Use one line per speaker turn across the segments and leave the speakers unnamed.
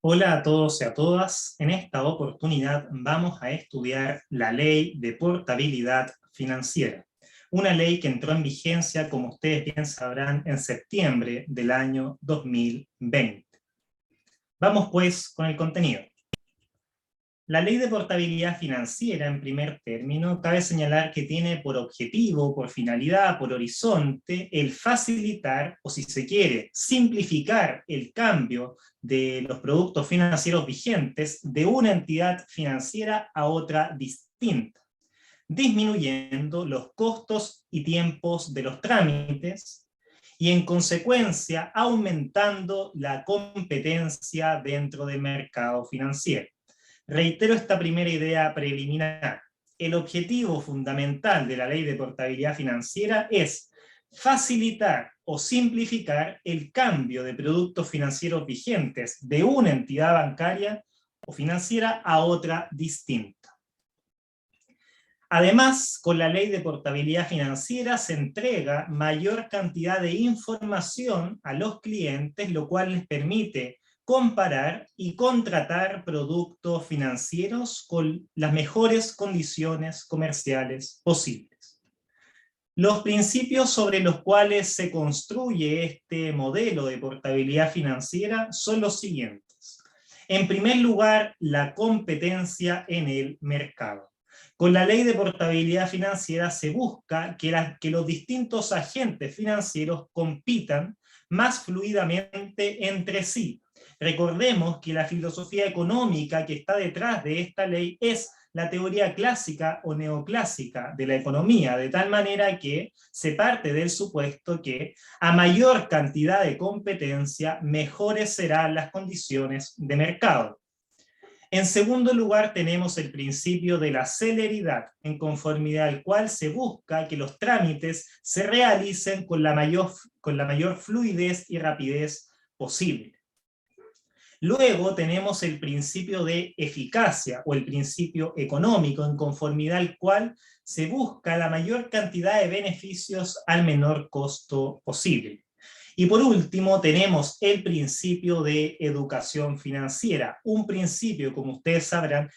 Hola a todos y a todas. En esta oportunidad vamos a estudiar la Ley de Portabilidad Financiera, una ley que entró en vigencia, como ustedes bien sabrán, en septiembre del año 2020. Vamos pues con el contenido. La Ley de Portabilidad Financiera, en primer término, cabe señalar que tiene por objetivo, por finalidad, por horizonte, el facilitar, o si se quiere, simplificar el cambio de los productos financieros vigentes de una entidad financiera a otra distinta, disminuyendo los costos y tiempos de los trámites y, en consecuencia, aumentando la competencia dentro del mercado financiero. Reitero esta primera idea preliminar. El objetivo fundamental de la Ley de Portabilidad Financiera es facilitar o simplificar el cambio de productos financieros vigentes de una entidad bancaria o financiera a otra distinta. Además, con la Ley de Portabilidad Financiera se entrega mayor cantidad de información a los clientes, lo cual les permite comparar y contratar productos financieros con las mejores condiciones comerciales posibles. Los principios sobre los cuales se construye este modelo de portabilidad financiera son los siguientes. En primer lugar, la competencia en el mercado. Con la Ley de Portabilidad Financiera se busca que los distintos agentes financieros compitan más fluidamente entre sí. Recordemos que la filosofía económica que está detrás de esta ley es la teoría clásica o neoclásica de la economía, de tal manera que se parte del supuesto que a mayor cantidad de competencia, mejores serán las condiciones de mercado. En segundo lugar, tenemos el principio de la celeridad, en conformidad al cual se busca que los trámites se realicen con la mayor fluidez y rapidez posible. Luego tenemos el principio de eficacia o el principio económico, en conformidad al cual se busca la mayor cantidad de beneficios al menor costo posible. Y por último tenemos el principio de educación financiera, un principio, como ustedes sabrán,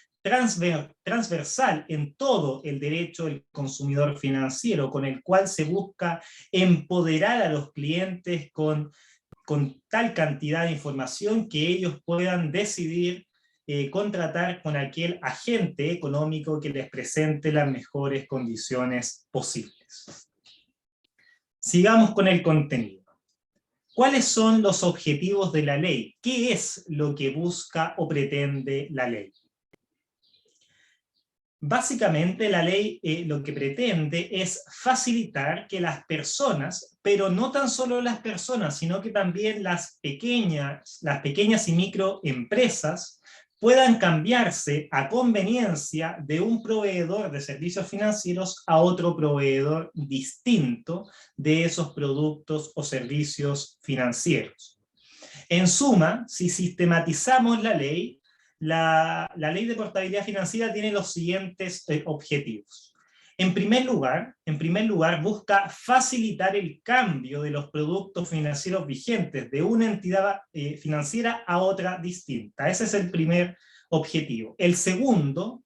transversal en todo el derecho del consumidor financiero, con el cual se busca empoderar a los clientes con tal cantidad de información que ellos puedan decidir contratar con aquel agente económico que les presente las mejores condiciones posibles. Sigamos con el contenido. ¿Cuáles son los objetivos de la ley? ¿Qué es lo que busca o pretende la ley? Básicamente la ley lo que pretende es facilitar que las personas, pero no tan solo las personas, sino que también las pequeñas y microempresas puedan cambiarse a conveniencia de un proveedor de servicios financieros a otro proveedor distinto de esos productos o servicios financieros. En suma, si sistematizamos la ley Ley de Portabilidad Financiera tiene los siguientes objetivos. En primer lugar, busca facilitar el cambio de los productos financieros vigentes de una entidad financiera a otra distinta. Ese es el primer objetivo. El segundo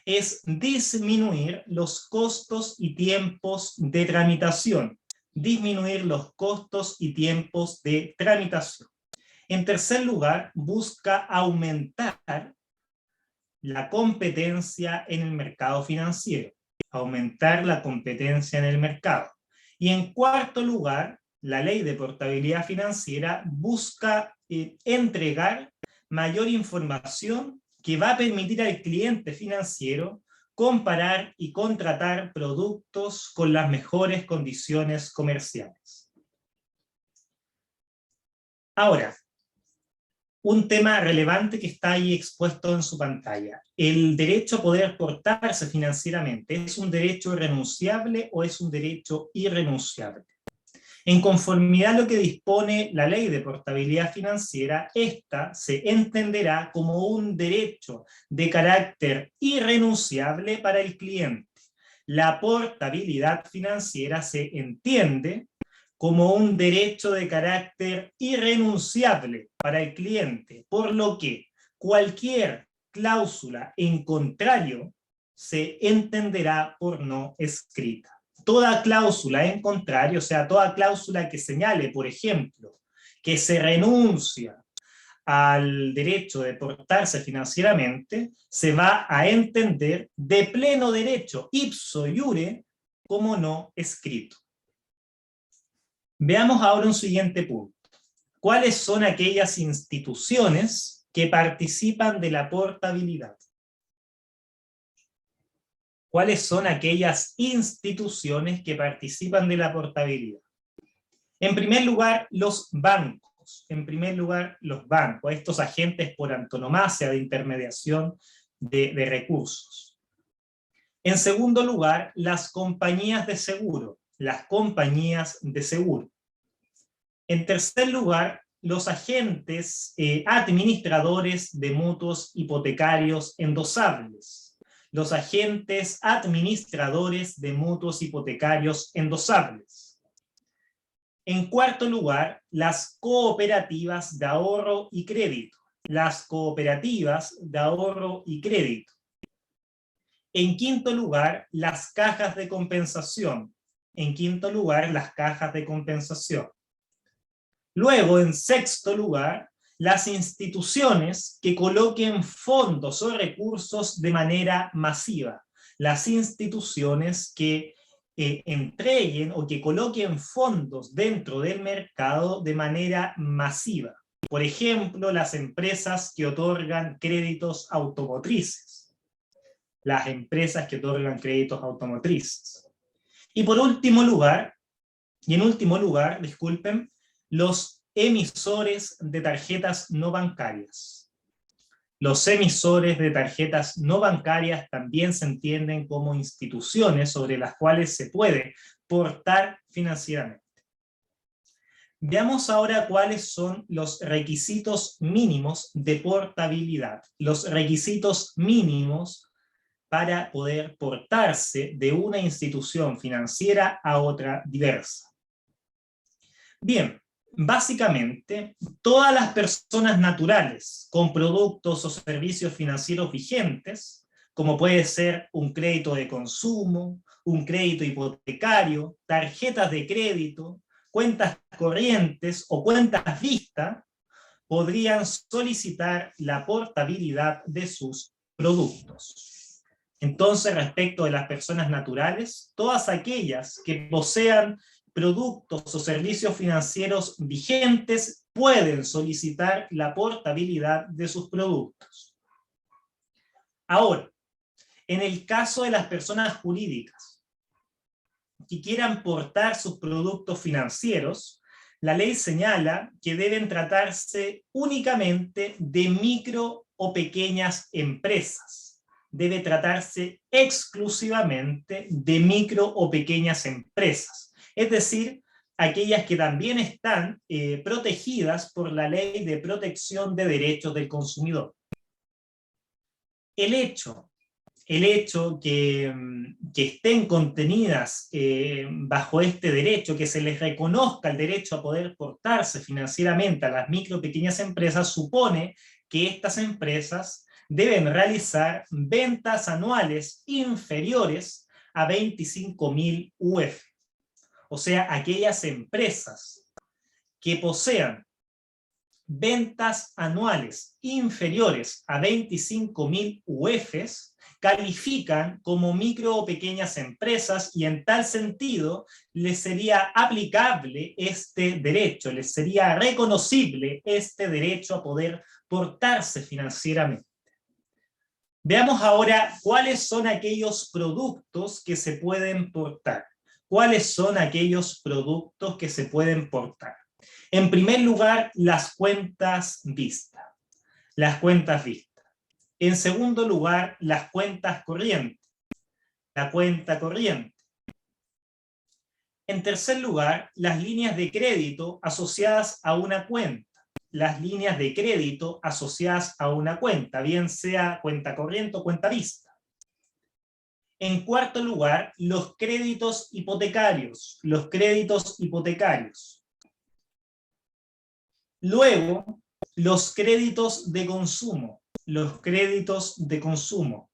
es disminuir los costos y tiempos de tramitación. Disminuir los costos y tiempos de tramitación. En tercer lugar, busca aumentar la competencia en el mercado financiero, aumentar la competencia en el mercado. Y en cuarto lugar, la Ley de Portabilidad Financiera busca entregar mayor información que va a permitir al cliente financiero comparar y contratar productos con las mejores condiciones comerciales. Ahora, un tema relevante que está ahí expuesto en su pantalla. ¿El derecho a poder portarse financieramente es un derecho irrenunciable o es un derecho irrenunciable? En conformidad a lo que dispone la Ley de Portabilidad Financiera, esta se entenderá como un derecho de carácter irrenunciable para el cliente. La portabilidad financiera se entiende como un derecho de carácter irrenunciable para el cliente, por lo que cualquier cláusula en contrario se entenderá por no escrita. Toda cláusula en contrario, o sea, toda cláusula que señale, por ejemplo, que se renuncia al derecho de portarse financieramente, se va a entender de pleno derecho, ipso iure, como no escrito. Veamos ahora un siguiente punto. ¿Cuáles son aquellas instituciones que participan de la portabilidad? ¿Cuáles son aquellas instituciones que participan de la portabilidad? En primer lugar, los bancos. En primer lugar, los bancos, estos agentes por antonomasia de intermediación de recursos. En segundo lugar, las compañías de seguro. Las compañías de seguro. En tercer lugar, los agentes administradores de mutuos hipotecarios endosables. Los agentes administradores de mutuos hipotecarios endosables. En cuarto lugar, las cooperativas de ahorro y crédito. Las cooperativas de ahorro y crédito. En quinto lugar, las cajas de compensación. En quinto lugar, las cajas de compensación. Luego, en sexto lugar, las instituciones que coloquen fondos o recursos de manera masiva. Las instituciones que entreguen o que coloquen fondos dentro del mercado de manera masiva. Por ejemplo, las empresas que otorgan créditos automotrices. Las empresas que otorgan créditos automotrices. Y por último lugar, disculpen, los emisores de tarjetas no bancarias. Los emisores de tarjetas no bancarias también se entienden como instituciones sobre las cuales se puede portar financieramente. Veamos ahora cuáles son los requisitos mínimos de portabilidad. Los requisitos mínimos para poder portarse de una institución financiera a otra diversa. Bien, básicamente, todas las personas naturales con productos o servicios financieros vigentes, como puede ser un crédito de consumo, un crédito hipotecario, tarjetas de crédito, cuentas corrientes o cuentas vistas, podrían solicitar la portabilidad de sus productos. Entonces, respecto de las personas naturales, todas aquellas que posean productos o servicios financieros vigentes pueden solicitar la portabilidad de sus productos. Ahora, en el caso de las personas jurídicas que quieran portar sus productos financieros, la ley señala que deben tratarse únicamente de micro o pequeñas empresas. Debe tratarse exclusivamente de micro o pequeñas empresas. Es decir, aquellas que también están protegidas por la Ley de Protección de Derechos del Consumidor. El hecho que estén contenidas bajo este derecho, que se les reconozca el derecho a poder portarse financieramente a las micro y pequeñas empresas, supone que estas empresas deben realizar ventas anuales inferiores a 25.000 UF. O sea, aquellas empresas que posean ventas anuales inferiores a 25.000 UFs califican como micro o pequeñas empresas y en tal sentido les sería aplicable este derecho, les sería reconocible este derecho a poder portarse financieramente. Veamos ahora cuáles son aquellos productos que se pueden portar. ¿Cuáles son aquellos productos que se pueden portar? En primer lugar, las cuentas vistas. Las cuentas vistas. En segundo lugar, las cuentas corrientes. La cuenta corriente. En tercer lugar, las líneas de crédito asociadas a una cuenta. Las líneas de crédito asociadas a una cuenta, bien sea cuenta corriente o cuenta vista. En cuarto lugar, los créditos hipotecarios. Los créditos hipotecarios. Luego, los créditos de consumo. Los créditos de consumo.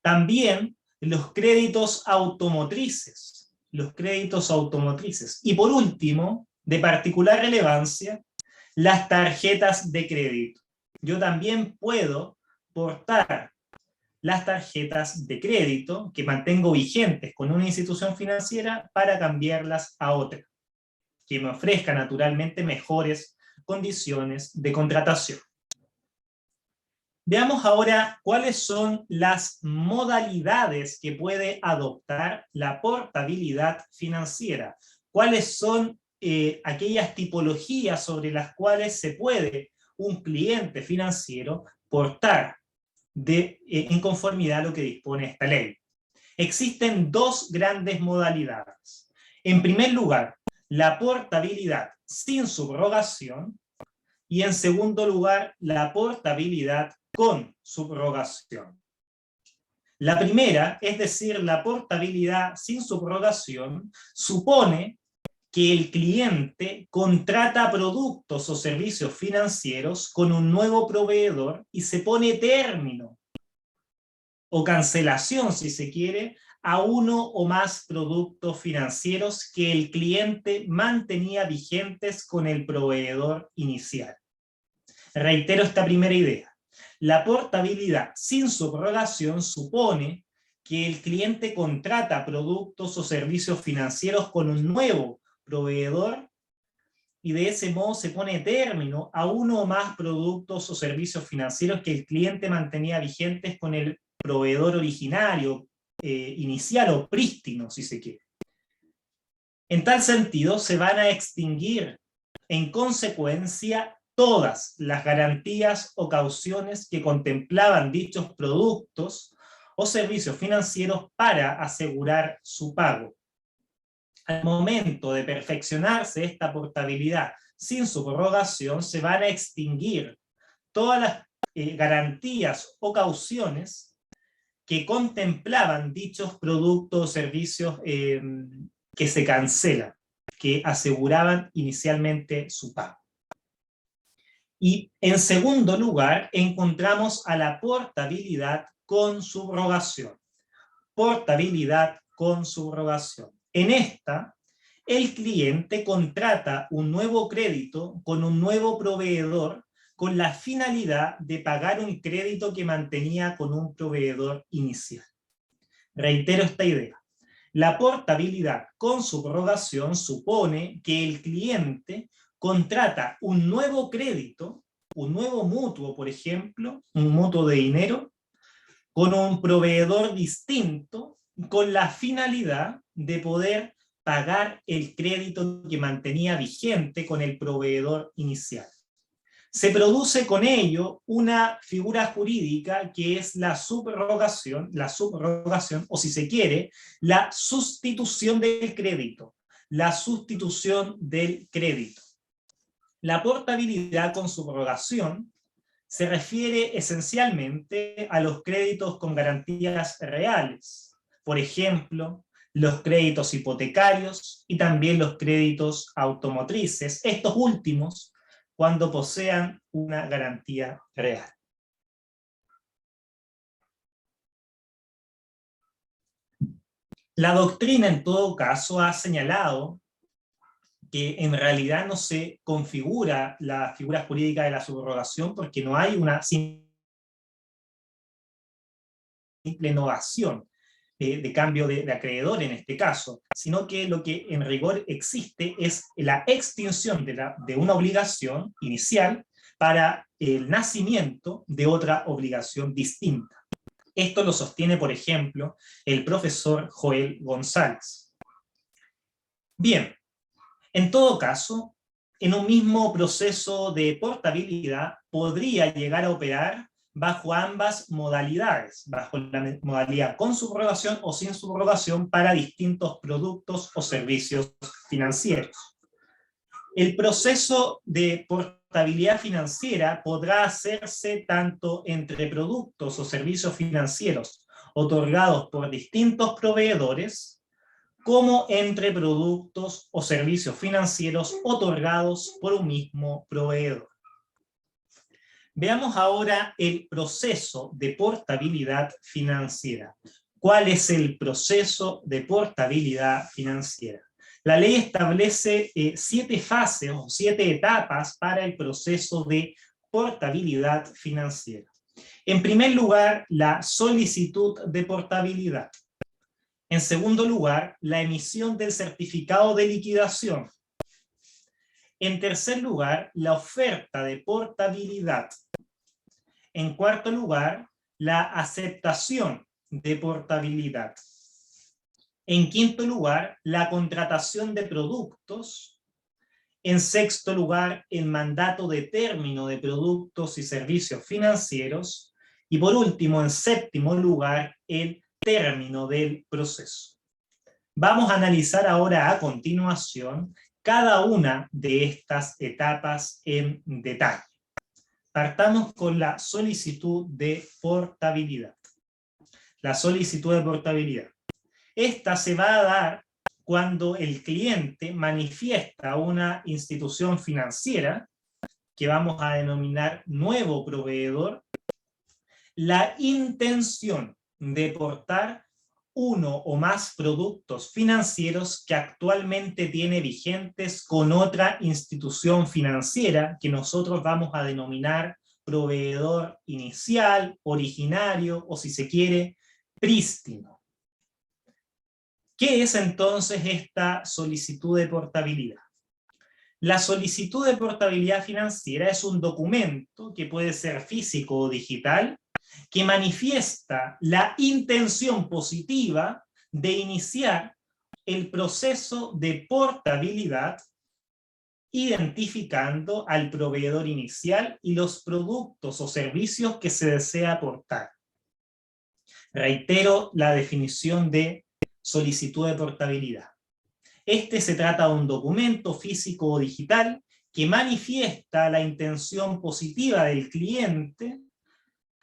También los créditos automotrices. Los créditos automotrices. Y por último, de particular relevancia, las tarjetas de crédito. Yo también puedo portar las tarjetas de crédito que mantengo vigentes con una institución financiera para cambiarlas a otra, que me ofrezca naturalmente mejores condiciones de contratación. Veamos ahora cuáles son las modalidades que puede adoptar la portabilidad financiera. Cuáles son aquellas tipologías sobre las cuales se puede un cliente financiero portar en conformidad a lo que dispone esta ley. Existen dos grandes modalidades. En primer lugar, la portabilidad sin subrogación, y en segundo lugar, la portabilidad con subrogación. La primera, es decir, la portabilidad sin subrogación, supone que el cliente contrata productos o servicios financieros con un nuevo proveedor y se pone término o cancelación, si se quiere, a uno o más productos financieros que el cliente mantenía vigentes con el proveedor inicial. Reitero esta primera idea. La portabilidad sin subrogación supone que el cliente contrata productos o servicios financieros con un nuevo proveedor y de ese modo se pone término a uno o más productos o servicios financieros que el cliente mantenía vigentes con el proveedor originario, inicial o prístino, si se quiere. En tal sentido, se van a extinguir en consecuencia todas las garantías o cauciones que contemplaban dichos productos o servicios financieros para asegurar su pago. Al momento de perfeccionarse esta portabilidad sin subrogación, se van a extinguir todas las garantías o cauciones que contemplaban dichos productos o servicios que se cancelan, que aseguraban inicialmente su pago. Y en segundo lugar, encontramos a la portabilidad con subrogación. Portabilidad con subrogación. En esta, el cliente contrata un nuevo crédito con un nuevo proveedor con la finalidad de pagar un crédito que mantenía con un proveedor inicial. Reitero esta idea. La portabilidad con subrogación supone que el cliente contrata un nuevo crédito, un nuevo mutuo, por ejemplo, un mutuo de dinero, con un proveedor distinto, con la finalidad de poder pagar el crédito que mantenía vigente con el proveedor inicial. Se produce con ello una figura jurídica que es la subrogación, o si se quiere, la sustitución del crédito. La sustitución del crédito. La portabilidad con subrogación se refiere esencialmente a los créditos con garantías reales. Por ejemplo, los créditos hipotecarios y también los créditos automotrices. Estos últimos cuando posean una garantía real. La doctrina, en todo caso, ha señalado que en realidad no se configura la figura jurídica de la subrogación porque no hay una simple innovación de cambio de acreedor en este caso, sino que lo que en rigor existe es la extinción de una obligación inicial para el nacimiento de otra obligación distinta. Esto lo sostiene, por ejemplo, el profesor Joel González. Bien, en todo caso, en un mismo proceso de portabilidad podría llegar a operar bajo ambas modalidades, bajo la modalidad con subrogación o sin subrogación para distintos productos o servicios financieros. El proceso de portabilidad financiera podrá hacerse tanto entre productos o servicios financieros otorgados por distintos proveedores, como entre productos o servicios financieros otorgados por un mismo proveedor. Veamos ahora el proceso de portabilidad financiera. ¿Cuál es el proceso de portabilidad financiera? La ley establece 7 fases o 7 etapas para el proceso de portabilidad financiera. En primer lugar, la solicitud de portabilidad. En segundo lugar, la emisión del certificado de liquidación. En tercer lugar, la oferta de portabilidad. En cuarto lugar, la aceptación de portabilidad. En quinto lugar, la contratación de productos. En sexto lugar, el mandato de término de productos y servicios financieros. Y por último, en séptimo lugar, el término del proceso. Vamos a analizar ahora a continuación cada una de estas etapas en detalle. Partamos con la solicitud de portabilidad. La solicitud de portabilidad. Esta se va a dar cuando el cliente manifiesta a una institución financiera, que vamos a denominar nuevo proveedor, la intención de portar uno o más productos financieros que actualmente tiene vigentes con otra institución financiera que nosotros vamos a denominar proveedor inicial, originario o, si se quiere, prístino. ¿Qué es entonces esta solicitud de portabilidad? La solicitud de portabilidad financiera es un documento que puede ser físico o digital que manifiesta la intención positiva de iniciar el proceso de portabilidad identificando al proveedor inicial y los productos o servicios que se desea aportar. Reitero la definición de solicitud de portabilidad. Se trata de un documento físico o digital que manifiesta la intención positiva del cliente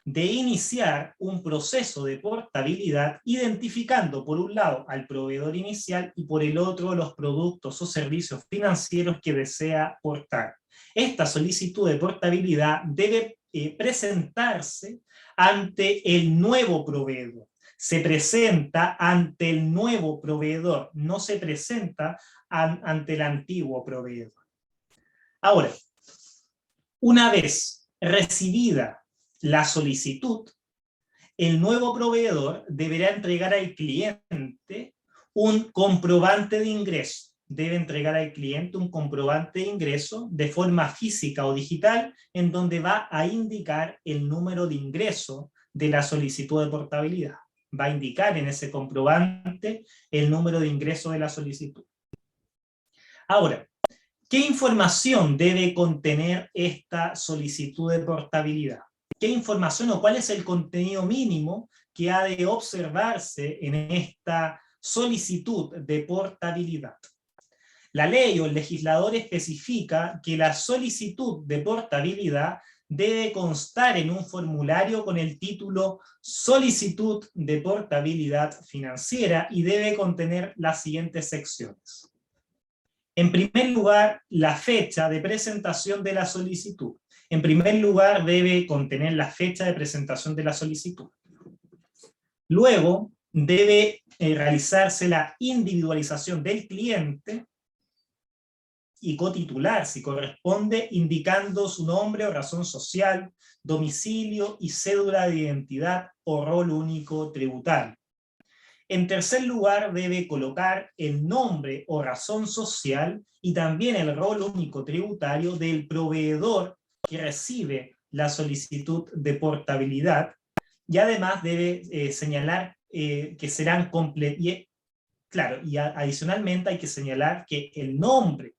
de iniciar un proceso de portabilidad identificando por un lado al proveedor inicial y por el otro los productos o servicios financieros que desea portar. Esta solicitud de portabilidad debe presentarse ante el nuevo proveedor. Se presenta ante el nuevo proveedor, no se presenta ante el antiguo proveedor. Ahora, una vez recibida la solicitud, el nuevo proveedor deberá entregar al cliente un comprobante de ingreso. Debe entregar al cliente un comprobante de ingreso de forma física o digital en donde va a indicar el número de ingreso de la solicitud de portabilidad. Va a indicar en ese comprobante el número de ingreso de la solicitud. Ahora, ¿qué información debe contener esta solicitud de portabilidad? ¿Qué información o cuál es el contenido mínimo que ha de observarse en esta solicitud de portabilidad? La ley o el legislador especifica que la solicitud de portabilidad debe constar en un formulario con el título Solicitud de portabilidad financiera y debe contener las siguientes secciones. En primer lugar, la fecha de presentación de la solicitud. En primer lugar, debe contener la fecha de presentación de la solicitud. Luego, debe realizarse la individualización del cliente y cotitular, si corresponde, indicando su nombre o razón social, domicilio y cédula de identidad o rol único tributario. En tercer lugar, debe colocar el nombre o razón social y también el rol único tributario del proveedor que recibe la solicitud de portabilidad y además debe señalar que serán completos. Claro, y adicionalmente hay que señalar que el nombre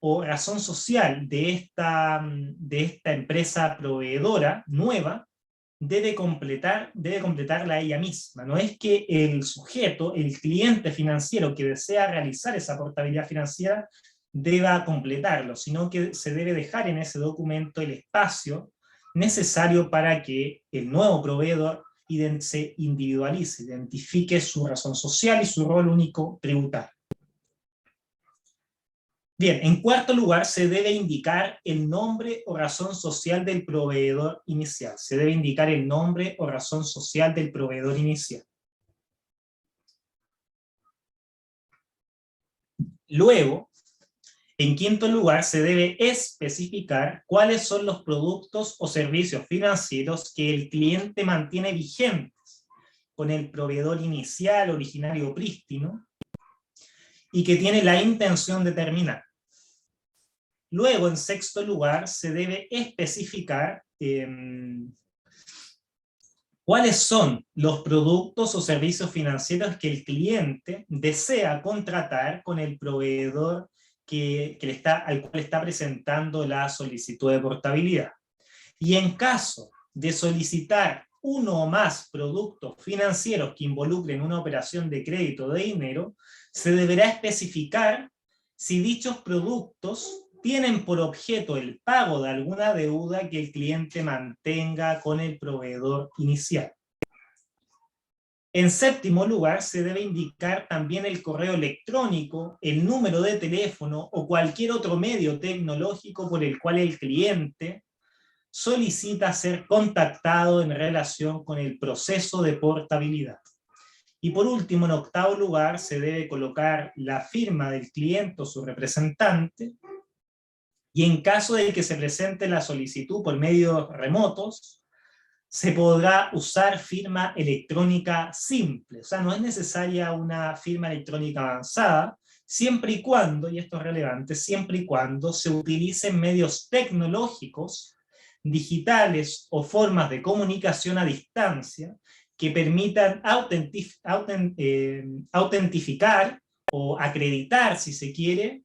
o razón social de esta empresa proveedora nueva debe completarla ella misma. No es que el sujeto, el cliente financiero que desea realizar esa portabilidad financiera deba completarlo, sino que se debe dejar en ese documento el espacio necesario para que el nuevo proveedor se individualice, identifique su razón social y su rol único tributario. Bien, en cuarto lugar, se debe indicar el nombre o razón social del proveedor inicial. Se debe indicar el nombre o razón social del proveedor inicial. Luego, en quinto lugar, se debe especificar cuáles son los productos o servicios financieros que el cliente mantiene vigentes con el proveedor inicial, originario prístino, y que tiene la intención de terminar. Luego, en sexto lugar, se debe especificar cuáles son los productos o servicios financieros que el cliente desea contratar con el proveedor al cual está presentando la solicitud de portabilidad. Y en caso de solicitar uno o más productos financieros que involucren una operación de crédito de dinero, se deberá especificar si dichos productos tienen por objeto el pago de alguna deuda que el cliente mantenga con el proveedor inicial. En séptimo lugar, se debe indicar también el correo electrónico, el número de teléfono o cualquier otro medio tecnológico por el cual el cliente solicita ser contactado en relación con el proceso de portabilidad. Y por último, en octavo lugar, se debe colocar la firma del cliente o su representante, y en caso de que se presente la solicitud por medios remotos, se podrá usar firma electrónica simple. O sea, no es necesaria una firma electrónica avanzada, siempre y cuando, y esto es relevante, siempre y cuando se utilicen medios tecnológicos, digitales o formas de comunicación a distancia que permitan autentificar o acreditar, si se quiere,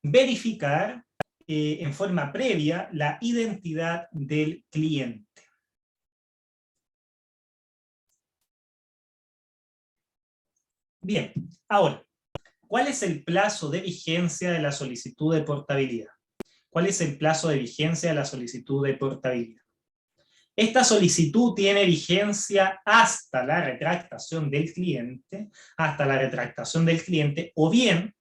verificar en forma previa la identidad del cliente. Bien, ahora, ¿cuál es el plazo de vigencia de la solicitud de portabilidad? ¿Cuál es el plazo de vigencia de la solicitud de portabilidad? Esta solicitud tiene vigencia hasta la retractación del cliente, o bien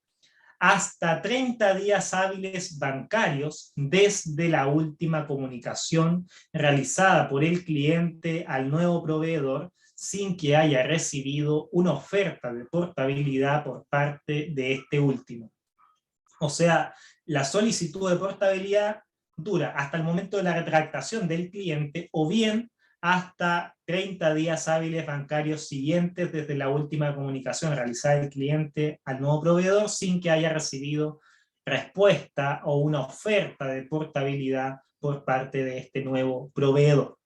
hasta 30 días hábiles bancarios desde la última comunicación realizada por el cliente al nuevo proveedor sin que haya recibido una oferta de portabilidad por parte de este último. O sea, la solicitud de portabilidad dura hasta el momento de la retractación del cliente o bien hasta 30 días hábiles bancarios siguientes desde la última comunicación realizada del cliente al nuevo proveedor sin que haya recibido respuesta o una oferta de portabilidad por parte de este nuevo proveedor.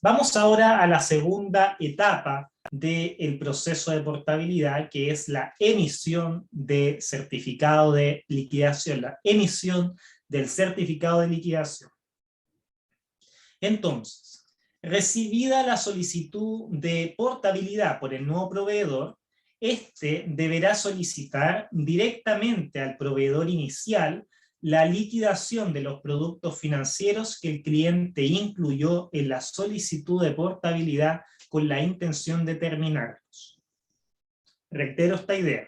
Vamos ahora a la segunda etapa del proceso de portabilidad, que es la emisión de certificado de liquidación, la emisión del certificado de liquidación. Entonces, recibida la solicitud de portabilidad por el nuevo proveedor, este deberá solicitar directamente al proveedor inicial la liquidación de los productos financieros que el cliente incluyó en la solicitud de portabilidad con la intención de terminarlos. Reitero esta idea.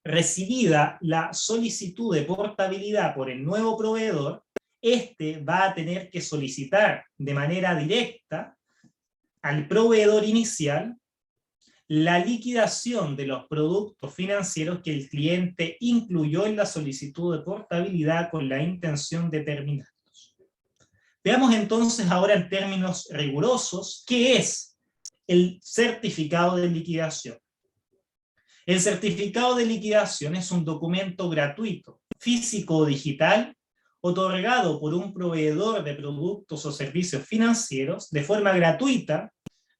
Recibida la solicitud de portabilidad por el nuevo proveedor, este va a tener que solicitar de manera directa al proveedor inicial la liquidación de los productos financieros que el cliente incluyó en la solicitud de portabilidad con la intención de terminarlos. Veamos entonces ahora en términos rigurosos qué es el certificado de liquidación. El certificado de liquidación es un documento gratuito, físico o digital, otorgado por un proveedor de productos o servicios financieros de forma gratuita,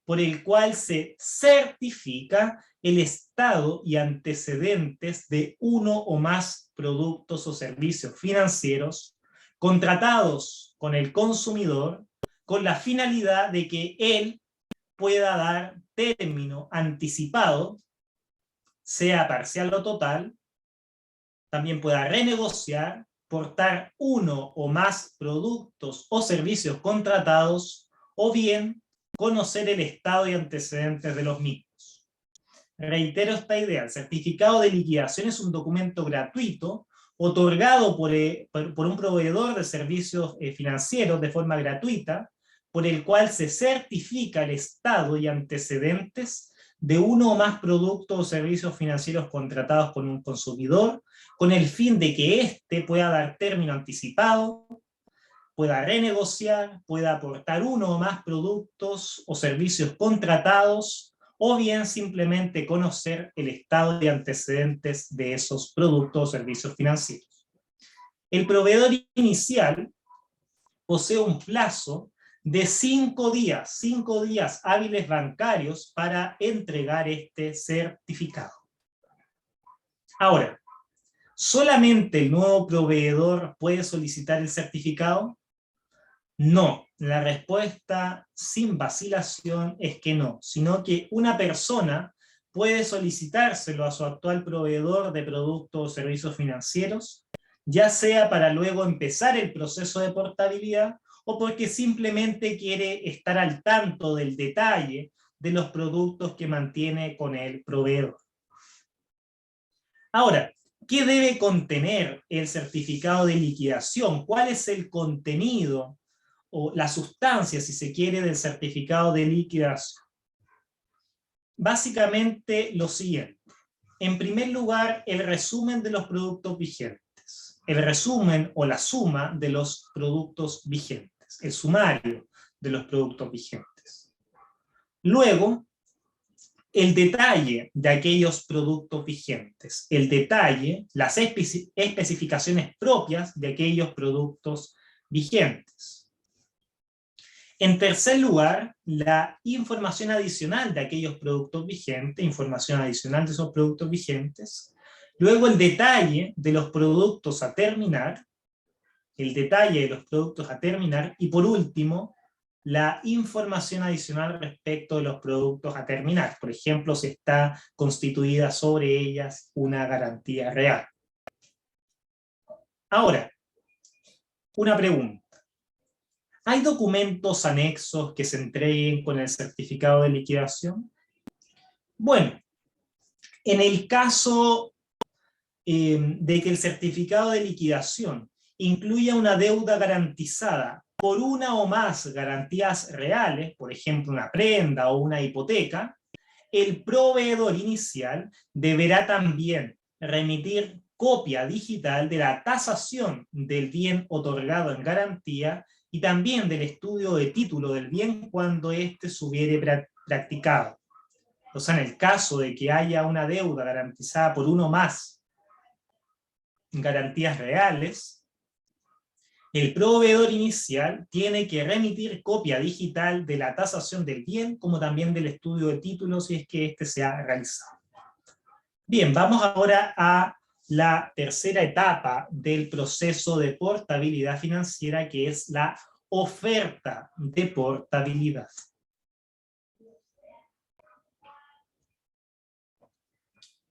por el cual se certifica el estado y antecedentes de uno o más productos o servicios financieros contratados con el consumidor con la finalidad de que él pueda dar término anticipado, sea parcial o total, también pueda renegociar, portar uno o más productos o servicios contratados, o bien conocer el estado y antecedentes de los mismos. Reitero esta idea, el certificado de liquidación es un documento gratuito otorgado por un proveedor de servicios financieros de forma gratuita, por el cual se certifica el estado y antecedentes de uno o más productos o servicios financieros contratados con un consumidor, con el fin de que éste pueda dar término anticipado, pueda renegociar, pueda aportar uno o más productos o servicios contratados, o bien simplemente conocer el estado y antecedentes de esos productos o servicios financieros. El proveedor inicial posee un plazo de 5 días hábiles bancarios para entregar este certificado. Ahora, ¿solamente el nuevo proveedor puede solicitar el certificado? No, la respuesta sin vacilación es que no, sino que una persona puede solicitárselo a su actual proveedor de productos o servicios financieros, ya sea para luego empezar el proceso de portabilidad o porque simplemente quiere estar al tanto del detalle de los productos que mantiene con el proveedor. Ahora, ¿qué debe contener el certificado de liquidación? ¿Cuál es el contenido o la sustancia, si se quiere, del certificado de liquidación? Básicamente lo siguiente. En primer lugar, el resumen de los productos vigentes. El resumen o la suma de los productos vigentes. El sumario de los productos vigentes. Luego, el detalle de aquellos productos vigentes. El detalle, las especificaciones propias de aquellos productos vigentes. En tercer lugar, la información adicional de aquellos productos vigentes, información adicional de esos productos vigentes. Luego el detalle de los productos a terminar, el detalle de los productos a terminar, y por último, la información adicional respecto de los productos a terminar. Por ejemplo, si está constituida sobre ellas una garantía real. Ahora, una pregunta. ¿Hay documentos anexos que se entreguen con el certificado de liquidación? Bueno, en el caso de que el certificado de liquidación incluya una deuda garantizada por una o más garantías reales, por ejemplo una prenda o una hipoteca, el proveedor inicial deberá también remitir copia digital de la tasación del bien otorgado en garantía y también del estudio de título del bien cuando éste se hubiere practicado. O sea, en el caso de que haya una deuda garantizada por uno o más garantías reales, el proveedor inicial tiene que remitir copia digital de la tasación del bien, como también del estudio de título, si es que éste se ha realizado. Bien, vamos ahora a la tercera etapa del proceso de portabilidad financiera, que es la oferta de portabilidad.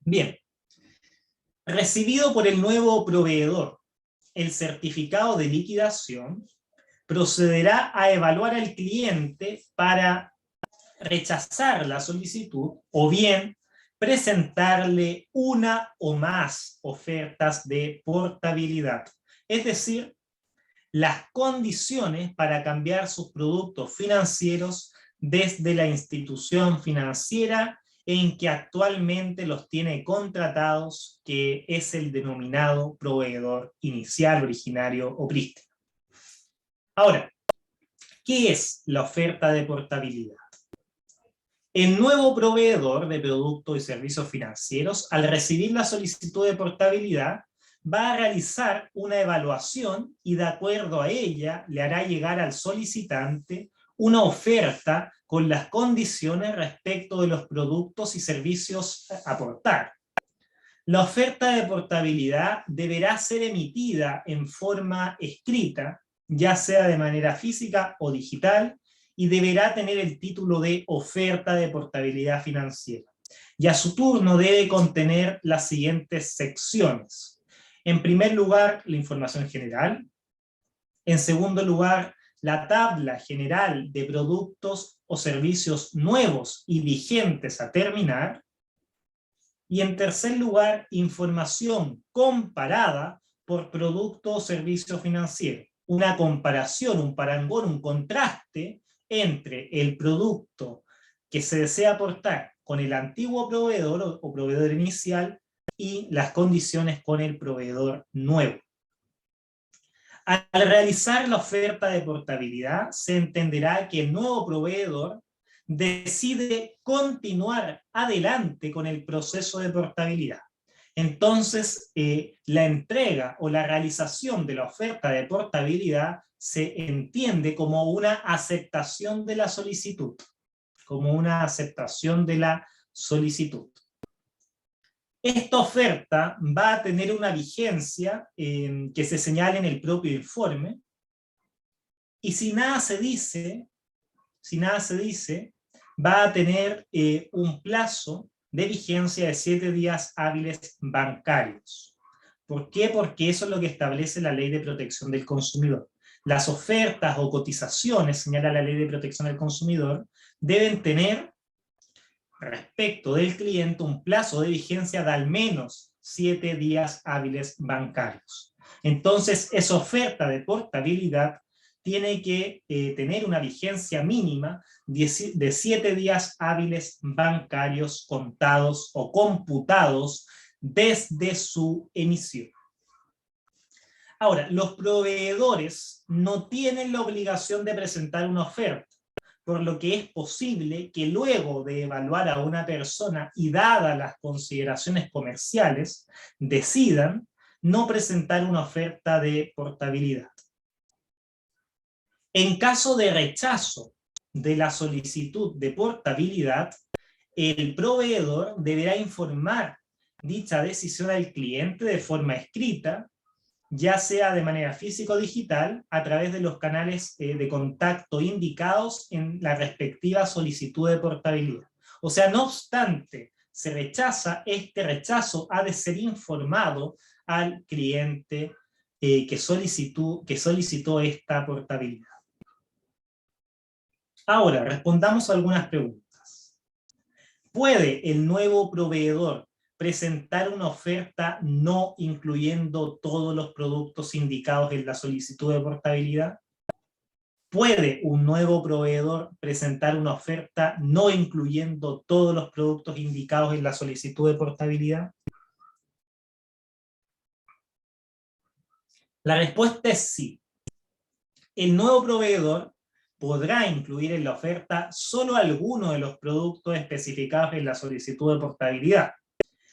Bien, recibido por el nuevo proveedor el certificado de liquidación, procederá a evaluar al cliente para rechazar la solicitud o bien presentarle una o más ofertas de portabilidad. Es decir, las condiciones para cambiar sus productos financieros desde la institución financiera en que actualmente los tiene contratados, que es el denominado proveedor inicial, originario o prístino. Ahora, ¿qué es la oferta de portabilidad? El nuevo proveedor de productos y servicios financieros, al recibir la solicitud de portabilidad, va a realizar una evaluación y de acuerdo a ella le hará llegar al solicitante una oferta con las condiciones respecto de los productos y servicios a aportar. La oferta de portabilidad deberá ser emitida en forma escrita, ya sea de manera física o digital, y deberá tener el título de oferta de portabilidad financiera. Y a su turno debe contener las siguientes secciones. En primer lugar, la información general. En segundo lugar, la tabla general de productos o servicios nuevos y vigentes a terminar. Y en tercer lugar, información comparada por producto o servicio financiero. Una comparación, un parangón, un contraste entre el producto que se desea aportar con el antiguo proveedor o proveedor inicial y las condiciones con el proveedor nuevo. Al realizar la oferta de portabilidad, se entenderá que el nuevo proveedor decide continuar adelante con el proceso de portabilidad. Entonces, la entrega o la realización de la oferta de portabilidad se entiende como una aceptación de la solicitud, como una aceptación de la solicitud. Esta oferta va a tener una vigencia que se señala en el propio informe, y si nada se dice, va a tener un plazo de vigencia de 7 días hábiles bancarios. ¿Por qué? Porque eso es lo que establece la Ley de Protección del Consumidor. Las ofertas o cotizaciones, señala la Ley de Protección del Consumidor, deben tener respecto del cliente un plazo de vigencia de al menos 7 días hábiles bancarios. Entonces, esa oferta de portabilidad tiene que tener una vigencia mínima de 7 días hábiles bancarios contados o computados desde su emisión. Ahora, los proveedores no tienen la obligación de presentar una oferta, por lo que es posible que luego de evaluar a una persona y dadas las consideraciones comerciales, decidan no presentar una oferta de portabilidad. En caso de rechazo de la solicitud de portabilidad, el proveedor deberá informar dicha decisión al cliente de forma escrita, ya sea de manera física o digital, a través de los canales de contacto indicados en la respectiva solicitud de portabilidad. O sea, no obstante se rechaza, este rechazo ha de ser informado al cliente que solicitó esta portabilidad. Ahora, respondamos a algunas preguntas. ¿Puede el nuevo proveedor presentar una oferta no incluyendo todos los productos indicados en la solicitud de portabilidad? ¿Puede un nuevo proveedor presentar una oferta no incluyendo todos los productos indicados en la solicitud de portabilidad? La respuesta es sí. El nuevo proveedor podrá incluir en la oferta solo algunos de los productos especificados en la solicitud de portabilidad.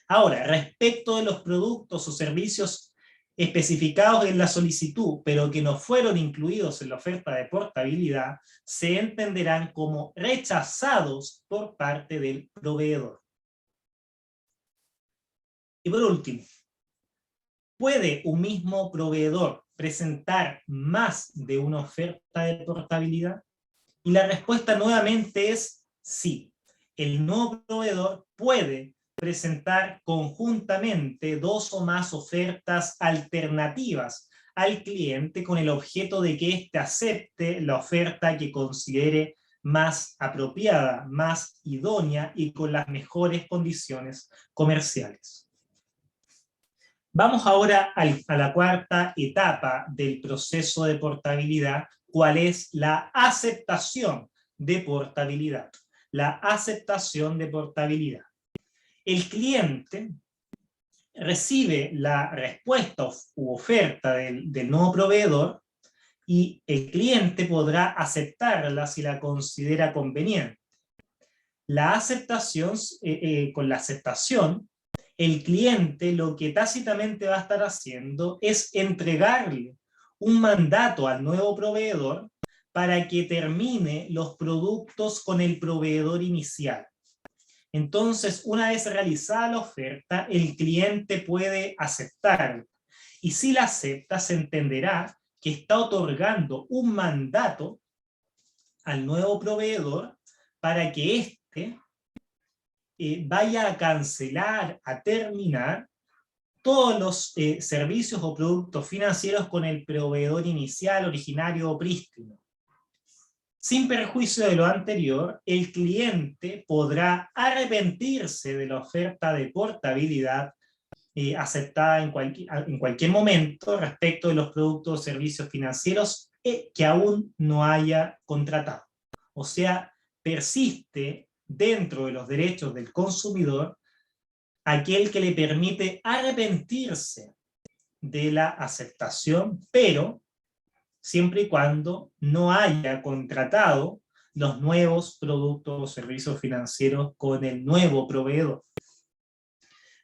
Ahora, respecto de los productos o servicios especificados en la solicitud, pero que no fueron incluidos en la oferta de portabilidad, se entenderán como rechazados por parte del proveedor. Y por último, ¿puede un mismo proveedor presentar más de una oferta de portabilidad? Y la respuesta nuevamente es sí. El nuevo proveedor puede presentar conjuntamente 2 o más ofertas alternativas al cliente con el objeto de que éste acepte la oferta que considere más apropiada, más idónea y con las mejores condiciones comerciales. Vamos ahora a la cuarta etapa del proceso de portabilidad, ¿cuál es la aceptación de portabilidad? La aceptación de portabilidad. El cliente recibe la respuesta u oferta del nuevo proveedor y el cliente podrá aceptarla si la considera conveniente. La aceptación, con la aceptación, el cliente lo que tácitamente va a estar haciendo es entregarle un mandato al nuevo proveedor para que termine los productos con el proveedor inicial. Entonces, una vez realizada la oferta, el cliente puede aceptarla. Y si la acepta, se entenderá que está otorgando un mandato al nuevo proveedor para que éste vaya a cancelar, a terminar todos los servicios o productos financieros con el proveedor inicial, originario o prístino. Sin perjuicio de lo anterior, el cliente podrá arrepentirse de la oferta de portabilidad aceptada en cualquier momento respecto de los productos o servicios financieros que aún no haya contratado. O sea, persiste dentro de los derechos del consumidor aquel que le permite arrepentirse de la aceptación, pero siempre y cuando no haya contratado los nuevos productos o servicios financieros con el nuevo proveedor.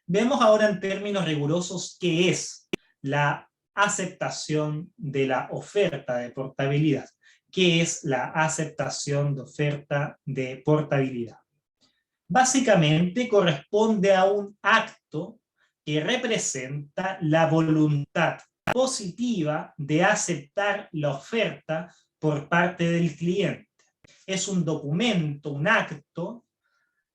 Veamos ahora en términos rigurosos qué es la aceptación de la oferta de portabilidad. ¿Qué es la aceptación de oferta de portabilidad? Básicamente corresponde a un acto que representa la voluntad positiva de aceptar la oferta por parte del cliente. Es un documento, un acto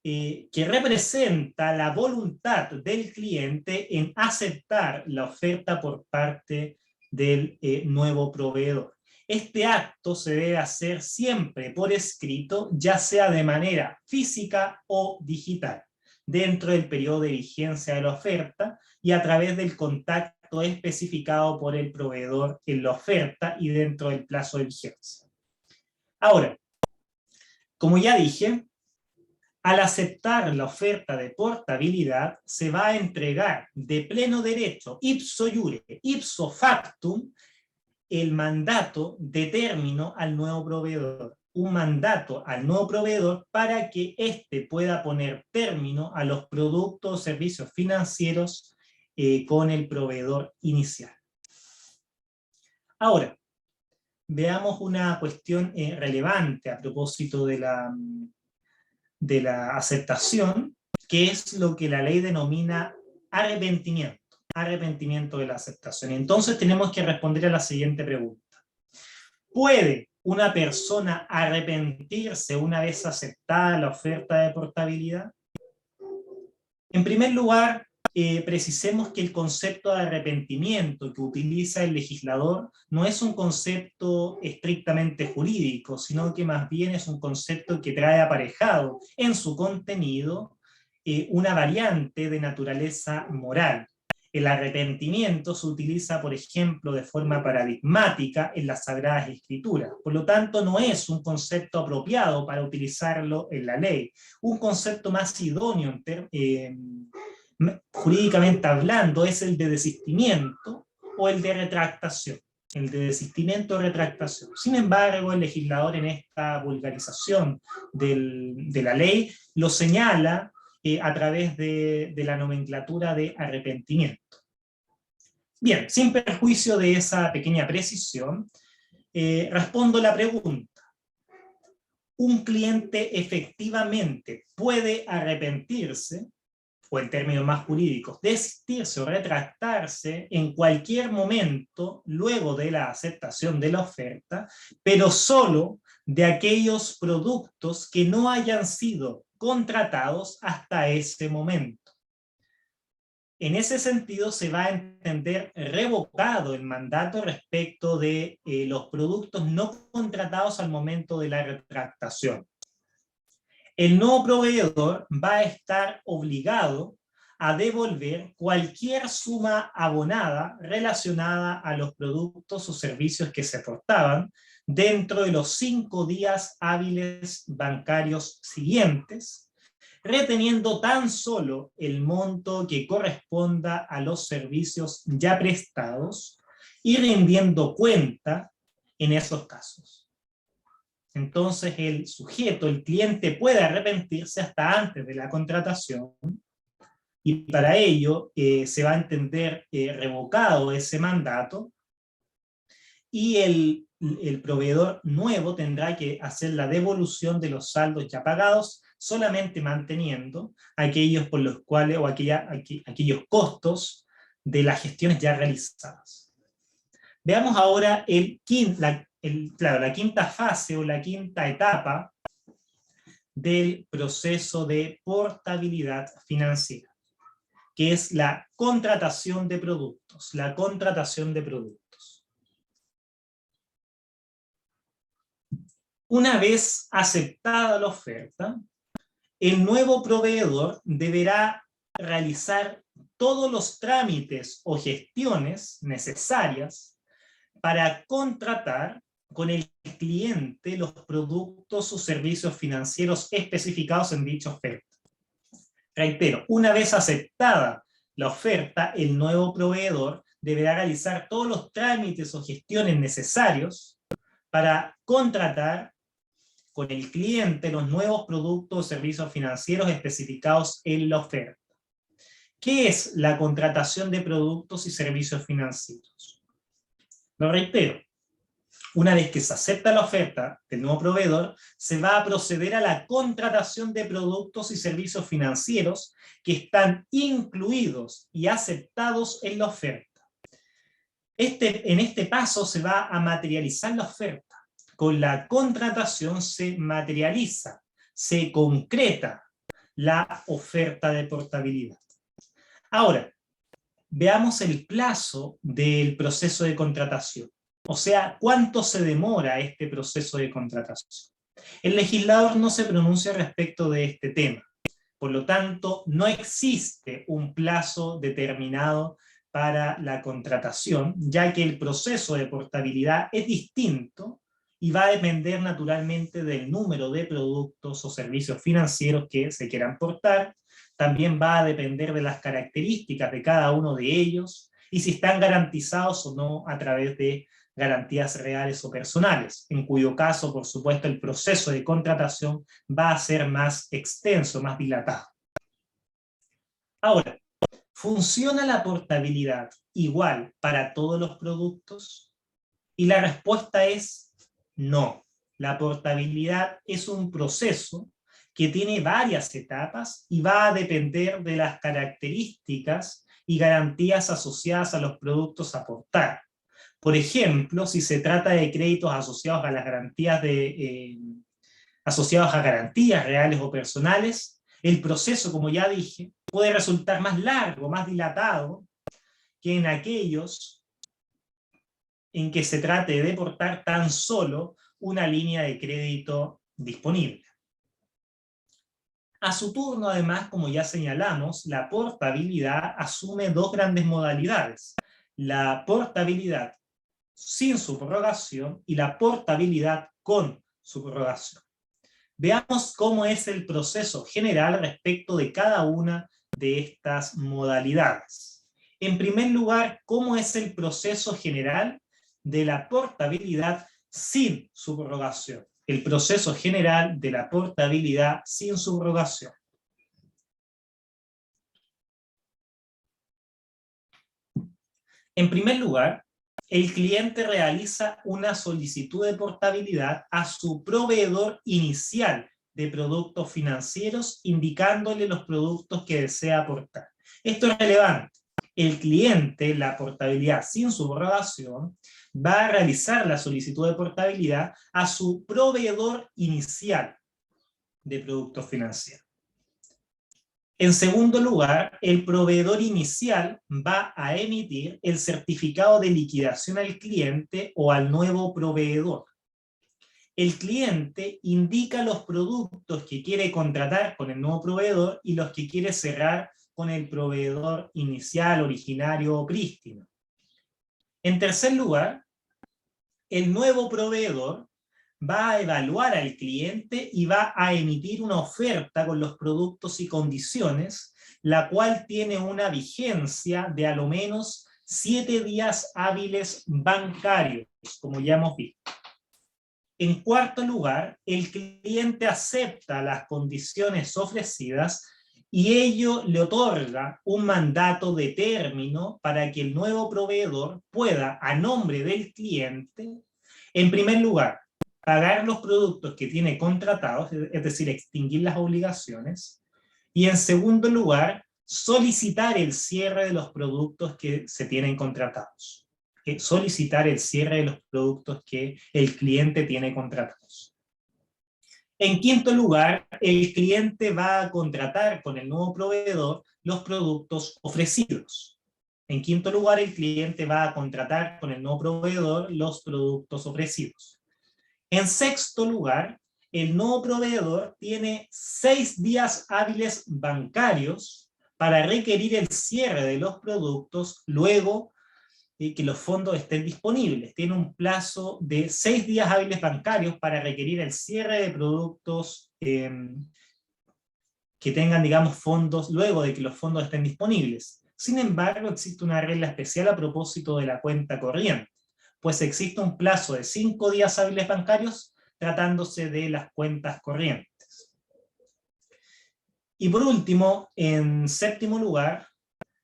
que representa la voluntad del cliente en aceptar la oferta por parte del nuevo proveedor. Este acto se debe hacer siempre por escrito, ya sea de manera física o digital, dentro del periodo de vigencia de la oferta y a través del contacto especificado por el proveedor en la oferta y dentro del plazo de vigencia. Ahora, como ya dije, al aceptar la oferta de portabilidad, se va a entregar de pleno derecho, ipso iure, ipso factum, el mandato de término al nuevo proveedor. Un mandato al nuevo proveedor para que éste pueda poner término a los productos o servicios financieros con el proveedor inicial. Ahora, veamos una cuestión relevante a propósito de la aceptación, que es lo que la ley denomina arrepentimiento de la aceptación. Entonces tenemos que responder a la siguiente pregunta. ¿Puede una persona arrepentirse una vez aceptada la oferta de portabilidad? En primer lugar, precisemos que el concepto de arrepentimiento que utiliza el legislador no es un concepto estrictamente jurídico, sino que más bien es un concepto que trae aparejado en su contenido una variante de naturaleza moral. El arrepentimiento se utiliza, por ejemplo, de forma paradigmática en las Sagradas Escrituras. Por lo tanto, no es un concepto apropiado para utilizarlo en la ley. Un concepto más idóneo, jurídicamente hablando, es el de desistimiento o el de retractación. El de desistimiento o retractación. Sin embargo, el legislador en esta vulgarización de la ley lo señala a través de la nomenclatura de arrepentimiento. Bien, sin perjuicio de esa pequeña precisión, respondo la pregunta. ¿Un cliente efectivamente puede arrepentirse, o en términos más jurídicos, desistirse o retractarse en cualquier momento luego de la aceptación de la oferta, pero solo de aquellos productos que no hayan sido contratados hasta ese momento? En ese sentido, se va a entender revocado el mandato respecto de los productos no contratados al momento de la retractación. El nuevo proveedor va a estar obligado a devolver cualquier suma abonada relacionada a los productos o servicios que se aportaban dentro de los 5 días hábiles bancarios siguientes, reteniendo tan solo el monto que corresponda a los servicios ya prestados y rindiendo cuenta en esos casos. Entonces el sujeto, el cliente, puede arrepentirse hasta antes de la contratación y para ello se va a entender revocado ese mandato y el proveedor nuevo tendrá que hacer la devolución de los saldos ya pagados, solamente manteniendo aquellos por los cuales, o aquellos costos de las gestiones ya realizadas. Veamos ahora la quinta fase o la quinta etapa del proceso de portabilidad financiera, que es la contratación de productos. La contratación de productos. Una vez aceptada la oferta, el nuevo proveedor deberá realizar todos los trámites o gestiones necesarias para contratar con el cliente los productos o servicios financieros especificados en dicha oferta. Reitero, una vez aceptada la oferta, el nuevo proveedor deberá realizar todos los trámites o gestiones necesarios para contratar con el cliente los nuevos productos o servicios financieros especificados en la oferta. ¿Qué es la contratación de productos y servicios financieros? Lo reitero, una vez que se acepta la oferta del nuevo proveedor, se va a proceder a la contratación de productos y servicios financieros que están incluidos y aceptados en la oferta. En este paso se va a materializar la oferta. Con la contratación se materializa, se concreta la oferta de portabilidad. Ahora, veamos el plazo del proceso de contratación. O sea, ¿cuánto se demora este proceso de contratación? El legislador no se pronuncia respecto de este tema. Por lo tanto, no existe un plazo determinado para la contratación, ya que el proceso de portabilidad es distinto y va a depender naturalmente del número de productos o servicios financieros que se quieran portar. También va a depender de las características de cada uno de ellos y si están garantizados o no a través de garantías reales o personales, en cuyo caso, por supuesto, el proceso de contratación va a ser más extenso, más dilatado. Ahora, ¿funciona la portabilidad igual para todos los productos? Y la respuesta es no. La portabilidad es un proceso que tiene varias etapas y va a depender de las características y garantías asociadas a los productos a portar. Por ejemplo, si se trata de créditos asociados a las garantías asociados a garantías reales o personales, el proceso, como ya dije, puede resultar más largo, más dilatado que en aquellos en que se trate de portar tan solo una línea de crédito disponible. A su turno, además, como ya señalamos, la portabilidad asume dos grandes modalidades: la portabilidad sin subrogación y la portabilidad con subrogación. Veamos cómo es el proceso general respecto de cada una de estas modalidades. En primer lugar, ¿cómo es el proceso general de la portabilidad sin subrogación? El proceso general de la portabilidad sin subrogación. En primer lugar, el cliente realiza una solicitud de portabilidad a su proveedor inicial de productos financieros, indicándole los productos que desea aportar. Esto es relevante. El cliente, la portabilidad sin subrogación, va a realizar la solicitud de portabilidad a su proveedor inicial de productos financieros. En segundo lugar, el proveedor inicial va a emitir el certificado de liquidación al cliente o al nuevo proveedor. El cliente indica los productos que quiere contratar con el nuevo proveedor y los que quiere cerrar con el proveedor inicial, originario o prístino. En tercer lugar, el nuevo proveedor va a evaluar al cliente y va a emitir una oferta con los productos y condiciones, la cual tiene una vigencia de a lo menos 7 días hábiles bancarios, como ya hemos visto. En cuarto lugar, el cliente acepta las condiciones ofrecidas y ello le otorga un mandato de término para que el nuevo proveedor pueda, a nombre del cliente, en primer lugar, pagar los productos que tiene contratados, es decir, extinguir las obligaciones, y en segundo lugar, solicitar el cierre de los productos que se tienen contratados. Solicitar el cierre de los productos que el cliente tiene contratados. En quinto lugar, el cliente va a contratar con el nuevo proveedor los productos ofrecidos. En quinto lugar, el cliente va a contratar con el nuevo proveedor los productos ofrecidos. En sexto lugar, el nuevo proveedor tiene 6 días hábiles bancarios para requerir el cierre de los productos luego de que los fondos estén disponibles. Tiene un plazo de 6 días hábiles bancarios para requerir el cierre de productos que tengan, digamos, fondos luego de que los fondos estén disponibles. Sin embargo, existe una regla especial a propósito de la cuenta corriente, pues existe un plazo de 5 días hábiles bancarios tratándose de las cuentas corrientes. Y por último, en séptimo lugar,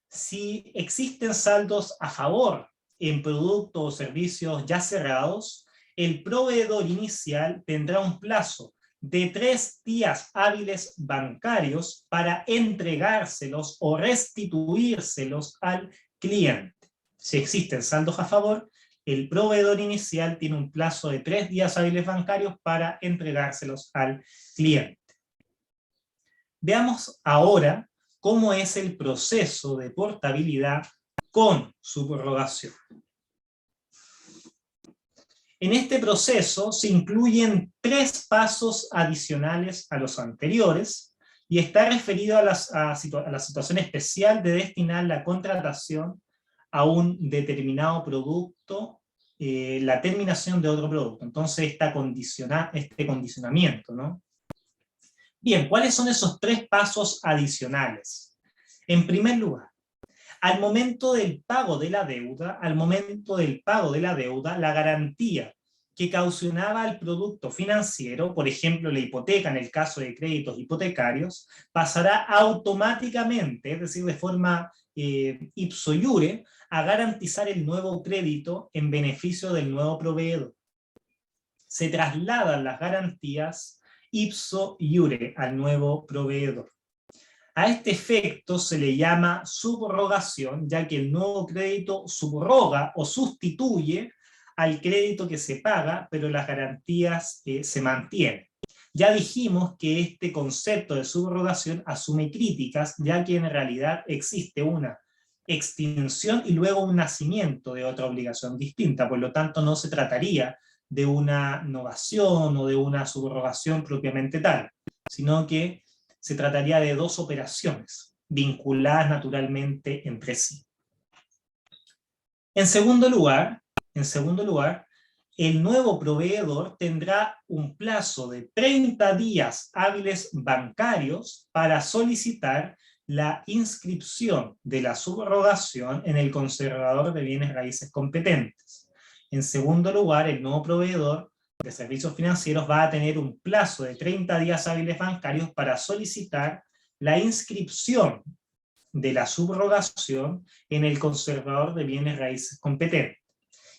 si existen saldos a favor en productos o servicios ya cerrados, el proveedor inicial tendrá un plazo de 3 días hábiles bancarios para entregárselos o restituírselos al cliente. Si existen saldos a favor, el proveedor inicial tiene un plazo de 3 días hábiles bancarios para entregárselos al cliente. Veamos ahora cómo es el proceso de portabilidad con subrogación. En este proceso se incluyen 3 pasos adicionales a los anteriores y está referido a la situación especial de destinar la contratación a un determinado producto, la terminación de otro producto. Entonces, este condicionamiento, ¿no? Bien, ¿cuáles son esos 3 pasos adicionales? En primer lugar, al momento del pago de la deuda, la garantía que caucionaba el producto financiero, por ejemplo, la hipoteca en el caso de créditos hipotecarios, pasará automáticamente, es decir, de forma ipso iure, a garantizar el nuevo crédito en beneficio del nuevo proveedor. Se trasladan las garantías ipso iure al nuevo proveedor. A este efecto se le llama subrogación, ya que el nuevo crédito subroga o sustituye al crédito que se paga, pero las garantías se mantienen. Ya dijimos que este concepto de subrogación asume críticas, ya que en realidad existe una extinción y luego un nacimiento de otra obligación distinta, por lo tanto no se trataría de una novación o de una subrogación propiamente tal, sino que se trataría de 2 operaciones, vinculadas naturalmente entre sí. En segundo lugar, el nuevo proveedor tendrá un plazo de 30 días hábiles bancarios para solicitar la inscripción de la subrogación en el conservador de bienes raíces competentes. En segundo lugar, el nuevo proveedor de servicios financieros va a tener un plazo de 30 días hábiles bancarios para solicitar la inscripción de la subrogación en el conservador de bienes raíces competente.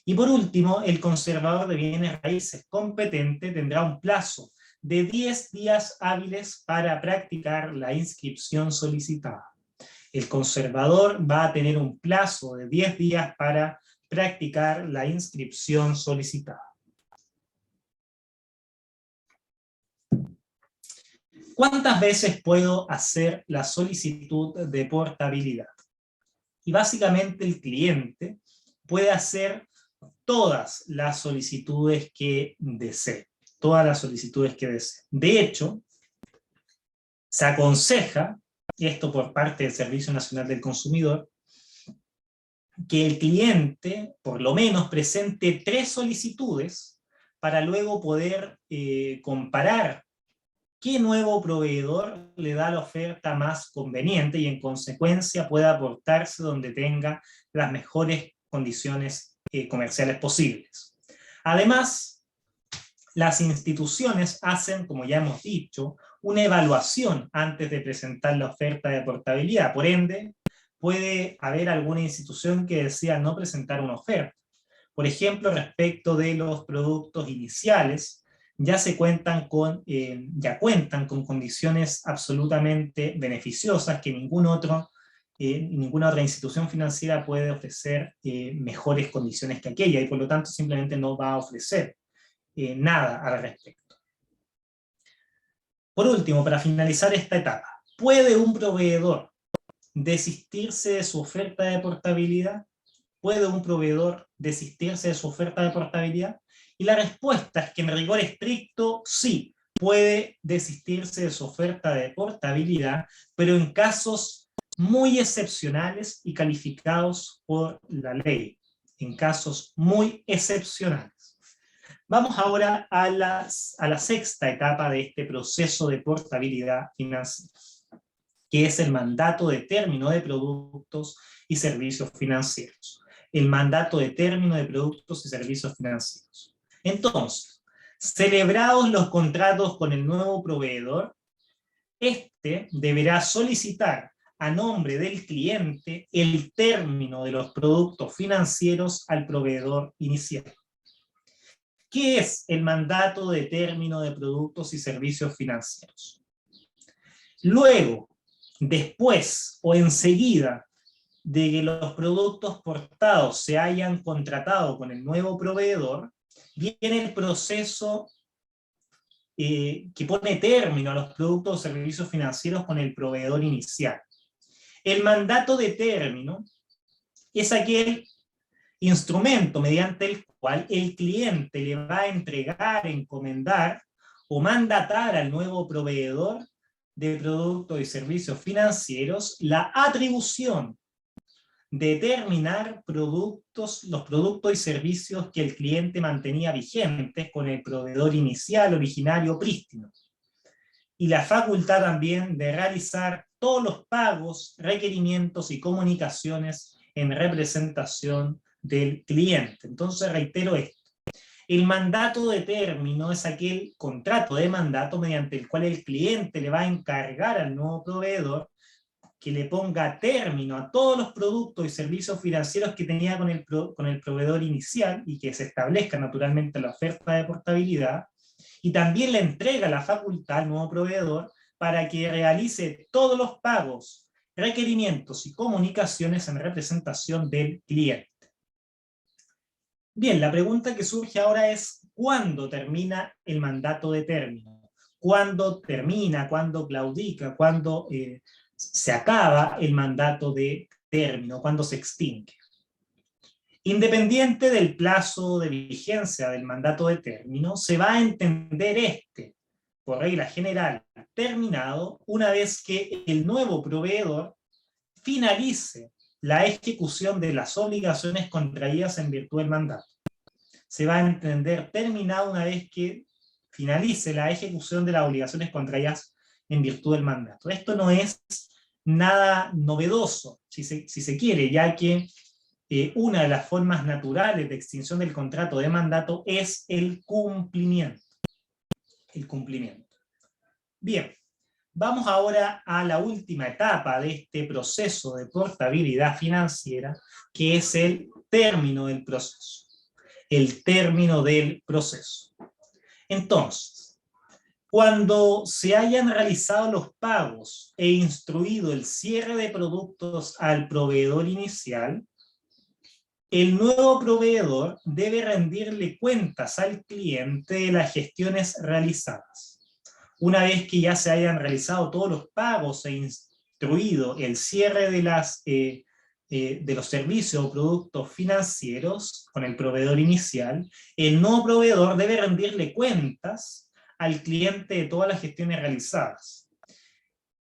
Y por último, el conservador de bienes raíces competente tendrá un plazo de 10 días hábiles para practicar la inscripción solicitada. El conservador va a tener un plazo de 10 días para practicar la inscripción solicitada. ¿Cuántas veces puedo hacer la solicitud de portabilidad? Y básicamente el cliente puede hacer todas las solicitudes que desee. De hecho, se aconseja, y esto por parte del Servicio Nacional del Consumidor, que el cliente por lo menos presente 3 solicitudes para luego poder comparar qué nuevo proveedor le da la oferta más conveniente y en consecuencia pueda aportarse donde tenga las mejores condiciones comerciales posibles. Además, las instituciones hacen, como ya hemos dicho, una evaluación antes de presentar la oferta de portabilidad. Por ende, puede haber alguna institución que decida no presentar una oferta. Por ejemplo, respecto de los productos iniciales, ya cuentan con condiciones absolutamente beneficiosas que ninguna otra institución financiera puede ofrecer mejores condiciones que aquella, y por lo tanto simplemente no va a ofrecer nada al respecto. Por último, para finalizar esta etapa, ¿puede un proveedor desistirse de su oferta de portabilidad? ¿Puede un proveedor desistirse de su oferta de portabilidad? Y la respuesta es que en rigor estricto sí, puede desistirse de su oferta de portabilidad, pero en casos muy excepcionales y calificados por la ley, en casos muy excepcionales. Vamos ahora a la sexta etapa de este proceso de portabilidad financiera, que es el mandato de término de productos y servicios financieros. El mandato de término de productos y servicios financieros. Entonces, celebrados los contratos con el nuevo proveedor, este deberá solicitar a nombre del cliente el término de los productos financieros al proveedor inicial. ¿Qué es el mandato de término de productos y servicios financieros? Luego, después o enseguida de que los productos portados se hayan contratado con el nuevo proveedor, viene el proceso que pone término a los productos o servicios financieros con el proveedor inicial. El mandato de término es aquel instrumento mediante el cual el cliente le va a entregar, encomendar o mandatar al nuevo proveedor de productos y servicios financieros la atribución de determinar los productos y servicios que el cliente mantenía vigentes con el proveedor inicial, originario, prístino. Y la facultad también de realizar todos los pagos, requerimientos y comunicaciones en representación del cliente. Entonces reitero esto. El mandato de término es aquel contrato de mandato mediante el cual el cliente le va a encargar al nuevo proveedor que le ponga término a todos los productos y servicios financieros que tenía con el proveedor inicial y que se establezca naturalmente la oferta de portabilidad, y también le entrega la facultad al nuevo proveedor para que realice todos los pagos, requerimientos y comunicaciones en representación del cliente. Bien, la pregunta que surge ahora es, ¿cuándo termina el mandato de término? ¿Cuándo termina? ¿Cuándo claudica? ¿Cuándo se acaba el mandato de término? ¿Cuándo se extingue? Independiente del plazo de vigencia del mandato de término, se va a entender por regla general, terminado una vez que el nuevo proveedor finalice la ejecución de las obligaciones contraídas en virtud del mandato. Se va a entender terminado una vez que finalice la ejecución de las obligaciones contraídas en virtud del mandato. Esto no es nada novedoso, si se quiere, ya que una de las formas naturales de extinción del contrato de mandato es el cumplimiento. El cumplimiento. Bien, vamos ahora a la última etapa de este proceso de portabilidad financiera, que es el término del proceso. El término del proceso. Entonces, cuando se hayan realizado los pagos e instruido el cierre de productos al proveedor inicial, el nuevo proveedor debe rendirle cuentas al cliente de las gestiones realizadas. Una vez que ya se hayan realizado todos los pagos e instruido el cierre de los servicios o productos financieros con el proveedor inicial, el nuevo proveedor debe rendirle cuentas al cliente de todas las gestiones realizadas.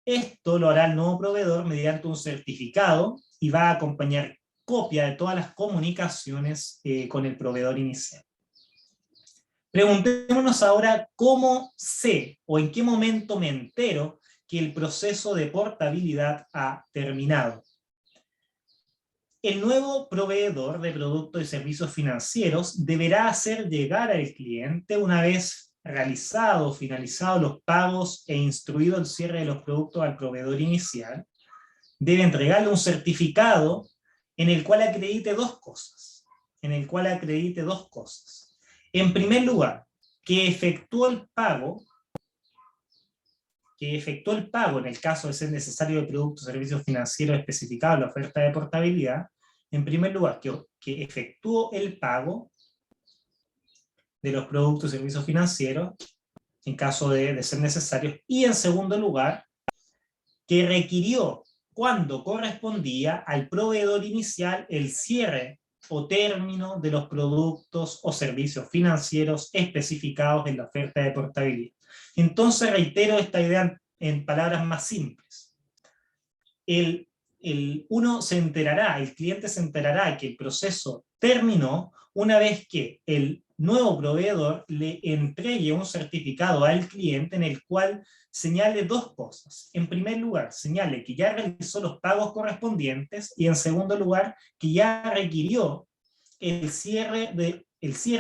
Esto lo hará el nuevo proveedor mediante un certificado y va a acompañar copia de todas las comunicaciones con el proveedor inicial. Preguntémonos ahora cómo sé o en qué momento me entero que el proceso de portabilidad ha terminado. El nuevo proveedor de productos y servicios financieros deberá hacer llegar al cliente, una vez realizado o finalizado los pagos e instruido el cierre de los productos al proveedor inicial, debe entregarle un certificado en el cual acredite dos cosas. En primer lugar, que efectuó el pago en el caso de ser necesario de productos o servicios financieros especificados en la oferta de portabilidad. En primer lugar, que efectuó el pago de los productos y servicios financieros en caso de ser necesarios. Y en segundo lugar, que requirió, cuando correspondía, al proveedor inicial el cierre o término de los productos o servicios financieros especificados en la oferta de portabilidad. Entonces reitero esta idea en palabras más simples. Uno se enterará, el cliente se enterará que el proceso terminó una vez que el nuevo proveedor le entregue un certificado al cliente en el cual señale dos cosas. En primer lugar, señale que ya realizó los pagos correspondientes y en segundo lugar, que ya requirió el cierre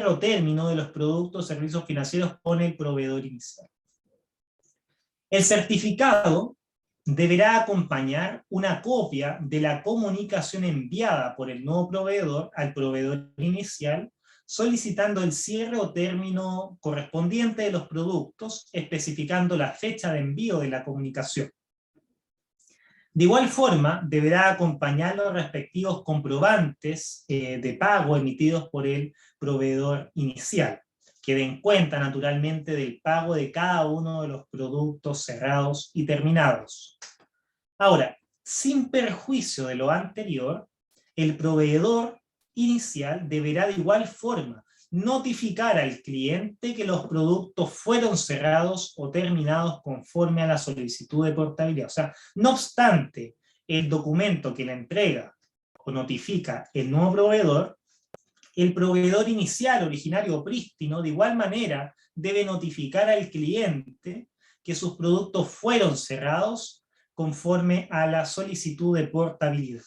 o término de los productos o servicios financieros con el proveedor inicial. El certificado deberá acompañar una copia de la comunicación enviada por el nuevo proveedor al proveedor inicial, solicitando el cierre o término correspondiente de los productos, especificando la fecha de envío de la comunicación. De igual forma, deberá acompañar los respectivos comprobantes de pago emitidos por el proveedor inicial, que den cuenta naturalmente del pago de cada uno de los productos cerrados y terminados. Ahora, sin perjuicio de lo anterior, el proveedor inicial deberá de igual forma notificar al cliente que los productos fueron cerrados o terminados conforme a la solicitud de portabilidad. O sea, no obstante el documento que le entrega o notifica el nuevo proveedor, el proveedor inicial, originario o prístino, de igual manera debe notificar al cliente que sus productos fueron cerrados conforme a la solicitud de portabilidad.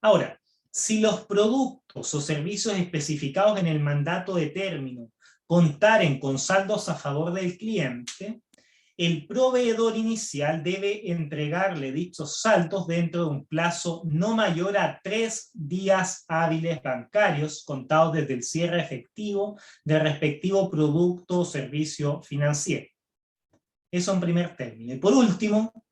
Ahora, si los productos o servicios especificados en el mandato de término contaren con saldos a favor del cliente, el proveedor inicial debe entregarle dichos saldos dentro de un plazo no mayor a 3 días hábiles bancarios contados desde el cierre efectivo del respectivo producto o servicio financiero. Eso en primer término. Y por último,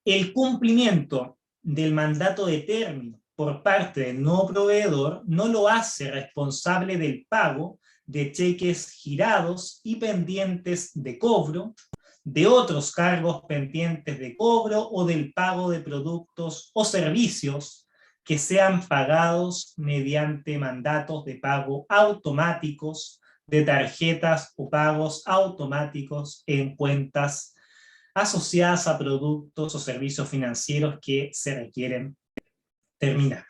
el cumplimiento del mandato de término por parte del nuevo proveedor no lo hace responsable del pago de cheques girados y pendientes de cobro, de otros cargos pendientes de cobro o del pago de productos o servicios que sean pagados mediante mandatos de pago automáticos, de tarjetas o pagos automáticos en cuentas asociadas a productos o servicios financieros que se requieren terminar.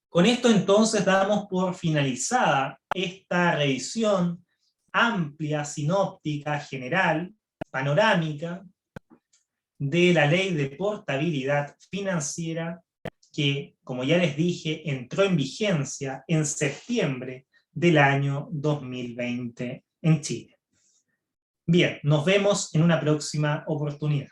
Con esto entonces damos por finalizada esta revisión amplia, sinóptica, general, panorámica de la Ley de Portabilidad Financiera que, como ya les dije, entró en vigencia en septiembre del año 2020 en Chile. Bien, nos vemos en una próxima oportunidad.